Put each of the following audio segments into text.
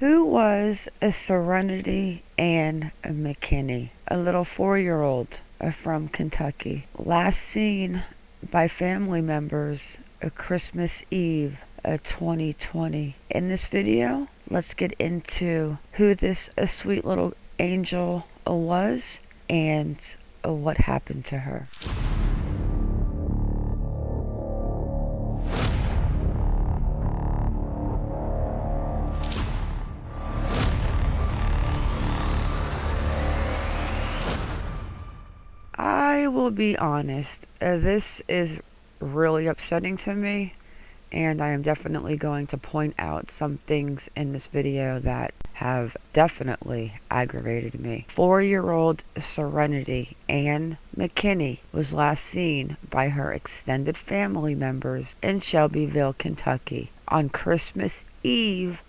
Who was a Serenity Ann McKinney, a little 4-year-old from Kentucky, last seen by family members Christmas Eve 2020. In this video, let's get into who this sweet little angel was and what happened to her. I will be honest, this is really upsetting to me, and I am definitely going to point out some things in this video that have definitely aggravated me. 4-year-old Serenity Ann McKinney was last seen by her extended family members in Shelbyville, Kentucky on Christmas Eve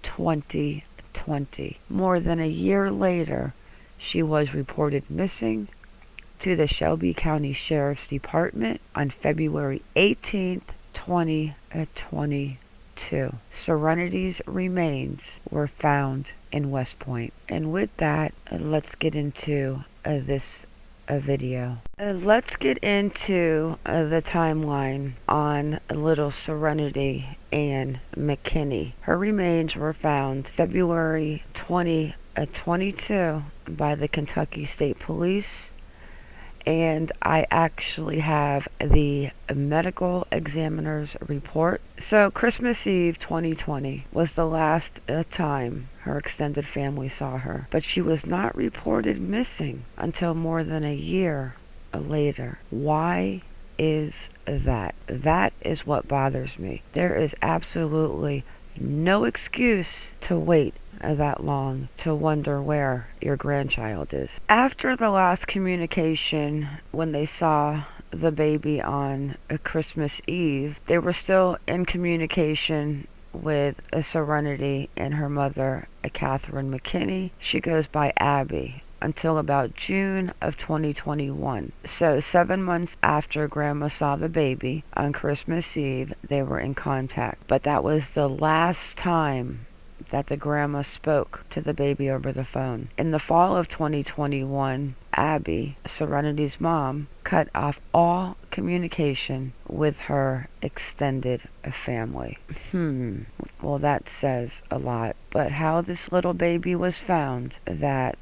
2020. More than a year later, she was reported missing to the Shelby County Sheriff's Department on February 18th, 2022. Serenity's remains were found in West Point. And with that, let's get into this video. Let's get into the timeline on little Serenity Ann McKinney. Her remains were found February 2022 by the Kentucky State Police. And I actually have the medical examiner's report. So Christmas Eve 2020 was the last time her extended family saw her, but she was not reported missing until more than a year later. Why is that? That is what bothers me. There is absolutely no excuse to wait that long to wonder where your grandchild is. After the last communication, when they saw the baby on Christmas Eve, they were still in communication with Serenity and her mother, Catherine McKinney. She goes by Abby until about June of 2021. So 7 months after Grandma saw the baby on Christmas Eve, they were in contact. But that was the last time that the grandma spoke to the baby over the phone. In the fall of 2021, Abby, Serenity's mom, cut off all communication with her extended family. Well, that says a lot. But how this little baby was found, I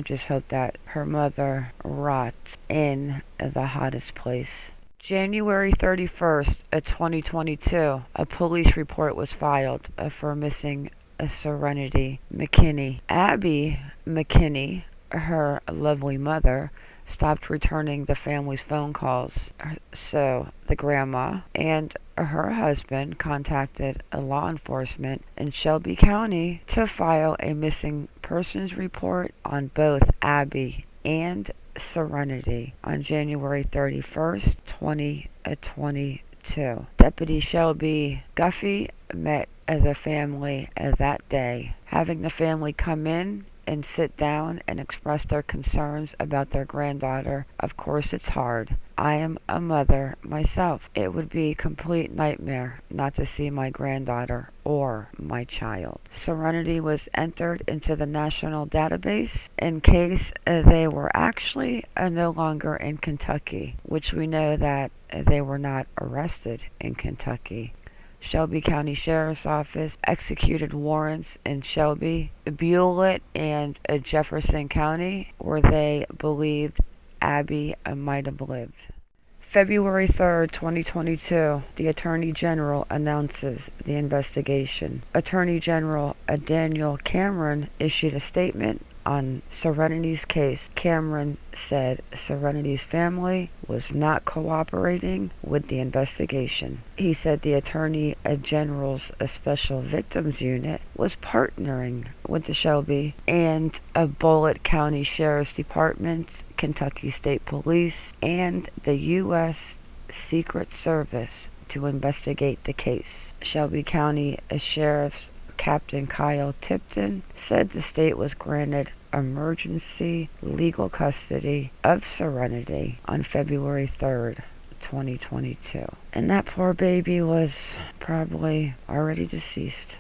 just hope that her mother rots in the hottest place. January 31st, 2022, a police report was filed for missing Serenity McKinney. Abby McKinney, her lovely mother, stopped returning the family's phone calls. So the grandma and her husband contacted law enforcement in Shelby County to file a missing persons report on both Abby and Serenity on January 31st, 2022. Deputy Shelby Guffey met the family that day, having the family come in and sit down and express their concerns about their granddaughter. Of course, it's hard. I am a mother myself. It would be a complete nightmare not to see my granddaughter or my child. Serenity was entered into the national database in case they were actually no longer in Kentucky, which we know that they were not arrested in Kentucky. Shelby County Sheriff's Office executed warrants in Shelby, Vigilant, and Jefferson County, where they believed Abby might have lived. February 3rd, 2022, the Attorney General announces the investigation. Attorney General Daniel Cameron issued a statement on Serenity's case. Cameron said Serenity's family was not cooperating with the investigation. He said the Attorney General's Special Victims Unit was partnering with the Shelby and Bullitt County Sheriff's Department, Kentucky State Police, and the U.S. Secret Service to investigate the case. Shelby County Sheriff's Captain Kyle Tipton said the state was granted emergency legal custody of Serenity on February 3rd, 2022. And that poor baby was probably already deceased.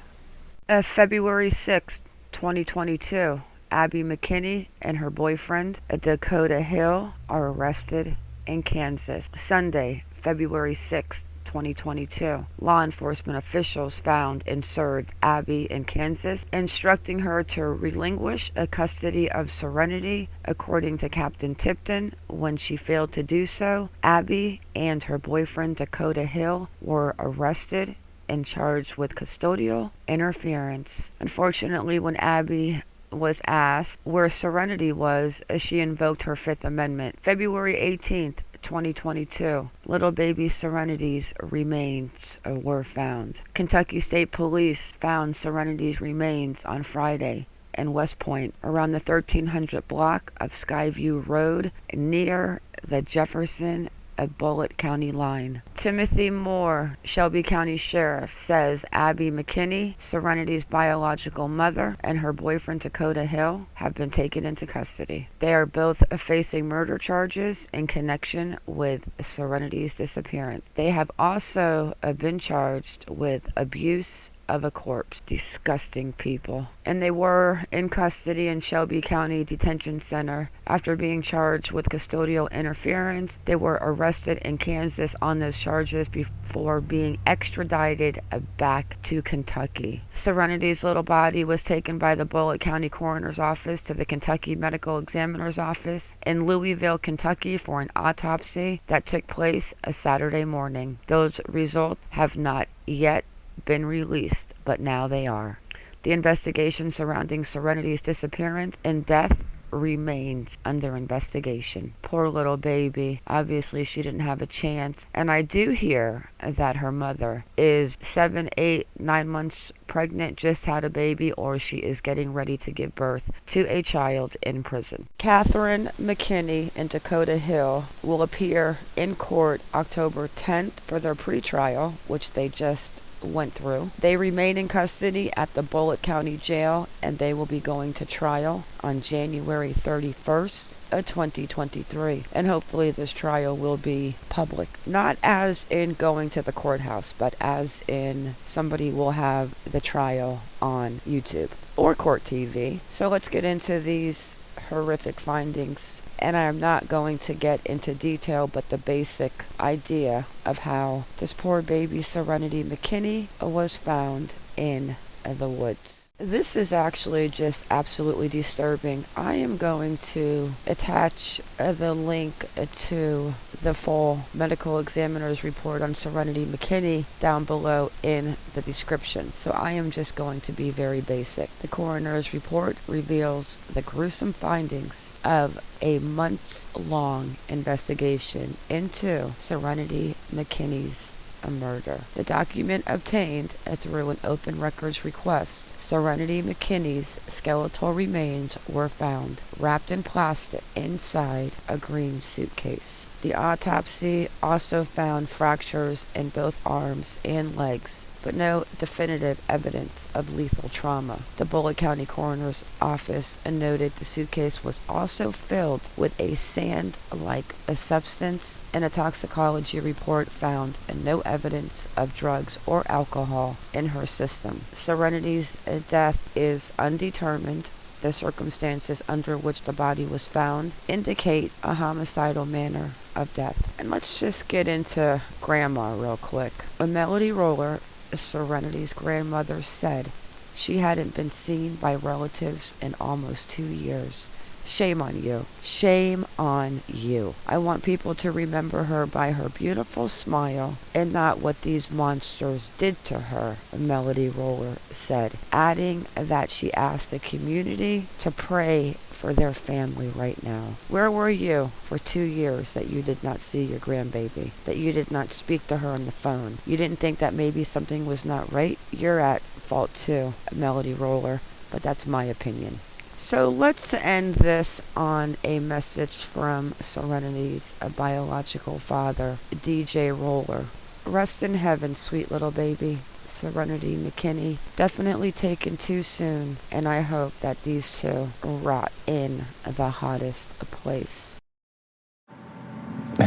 February 6th, 2022, Abby McKinney and her boyfriend, Dakota Hill, are arrested in Kansas. Sunday, February 6th, 2022. Law enforcement officials found and served Abby in Kansas, instructing her to relinquish a custody of Serenity. According to Captain Tipton, when she failed to do so, Abby and her boyfriend Dakota Hill were arrested and charged with custodial interference. Unfortunately, when Abby was asked where Serenity was, she invoked her Fifth Amendment. February 18th, 2022, little baby Serenity's remains were found. Kentucky State Police found Serenity's remains on Friday in West Point around the 1300 block of Skyview Road near the Jefferson Bullitt County line. Timothy Moore, Shelby County Sheriff, says Abby McKinney, Serenity's biological mother, and her boyfriend Dakota Hill have been taken into custody. They are both facing murder charges in connection with Serenity's disappearance. They have also been charged with abuse of a corpse. Disgusting people. And they were in custody in Shelby County Detention Center after being charged with custodial interference. They were arrested in Kansas on those charges before being extradited back to Kentucky. Serenity's little body was taken by the Bullitt County Coroner's Office to the Kentucky Medical Examiner's Office in Louisville, Kentucky for an autopsy that took place a Saturday morning. Those results have not yet been released, but now they are. The investigation surrounding Serenity's disappearance and death remains under investigation. Poor little baby. Obviously, she didn't have a chance. And I do hear that her mother is 7, 8, 9 months pregnant, just had a baby, or she is getting ready to give birth to a child in prison. Catherine McKinney and Dakota Hill will appear in court October 10th for their pretrial, which they just went through. They remain in custody at the Bullitt County Jail, and they will be going to trial on January 31st of 2023. And hopefully this trial will be public. Not as in going to the courthouse, but as in somebody will have the trial on YouTube or Court TV. So let's get into these horrific findings, and I'm not going to get into detail, but the basic idea of how this poor baby Serenity McKinney was found in the woods. This is actually just absolutely disturbing. I am going to attach the link to the full medical examiner's report on Serenity McKinney down below in the description. So I am just going to be very basic. The coroner's report reveals the gruesome findings of a months-long investigation into Serenity McKinney's a murder. The document obtained through an open records request. Serenity McKinney's skeletal remains were found wrapped in plastic inside a green suitcase. The autopsy also found fractures in both arms and legs, but no definitive evidence of lethal trauma. The Bullitt County Coroner's Office noted the suitcase was also filled with a sand-like substance, and a toxicology report found no evidence of drugs or alcohol in her system. Serenity's death is undetermined. The circumstances under which the body was found indicate a homicidal manner of death. And let's just get into Grandma real quick. Melody Roller, Serenity's grandmother, said she hadn't been seen by relatives in almost 2 years. Shame on you. Shame on you. I want people to remember her by her beautiful smile and not what these monsters did to her, Melody Roller said, adding that she asked the community to pray for their family right now. Where were you for 2 years that you did not see your grandbaby, that you did not speak to her on the phone? You didn't think that maybe something was not right? You're at fault too, Melody Roller, but that's my opinion. So let's end this on a message from Serenity's biological father, DJ Roller. Rest in heaven, sweet little baby. Serenity McKinney, definitely taken too soon, and I hope that these two rot in the hottest place.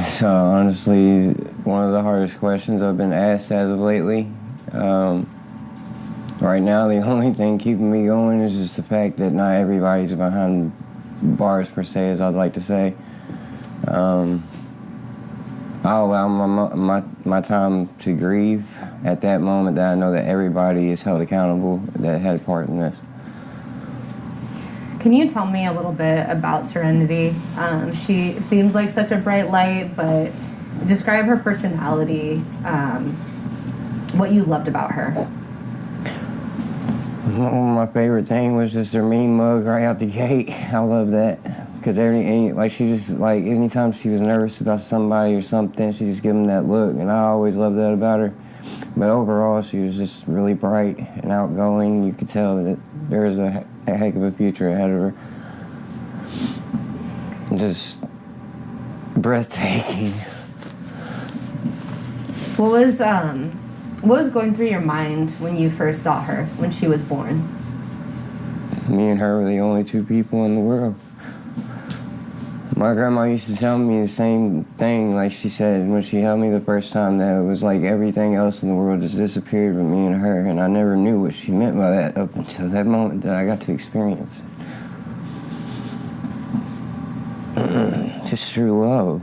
So honestly, one of the hardest questions I've been asked as of lately. Right now, the only thing keeping me going is just the fact that not everybody's behind bars, per se, as I'd like to say. I'll allow my time to grieve at that moment that I know that everybody is held accountable that had a part in this. Can you tell me a little bit about Serenity? She seems like such a bright light, but describe her personality, what you loved about her. My favorite thing was just her mean mug right out the gate. I love that. Because anytime she was nervous about somebody or something, she just give them that look, and I always loved that about her. But overall, she was just really bright and outgoing. You could tell that there was a heck of a future ahead of her. Just breathtaking. What was going through your mind when you first saw her, when she was born? Me and her were the only two people in the world. My grandma used to tell me the same thing, like she said when she held me the first time, that it was like everything else in the world just disappeared but me and her, and I never knew what she meant by that up until that moment that I got to experience it. Just true love.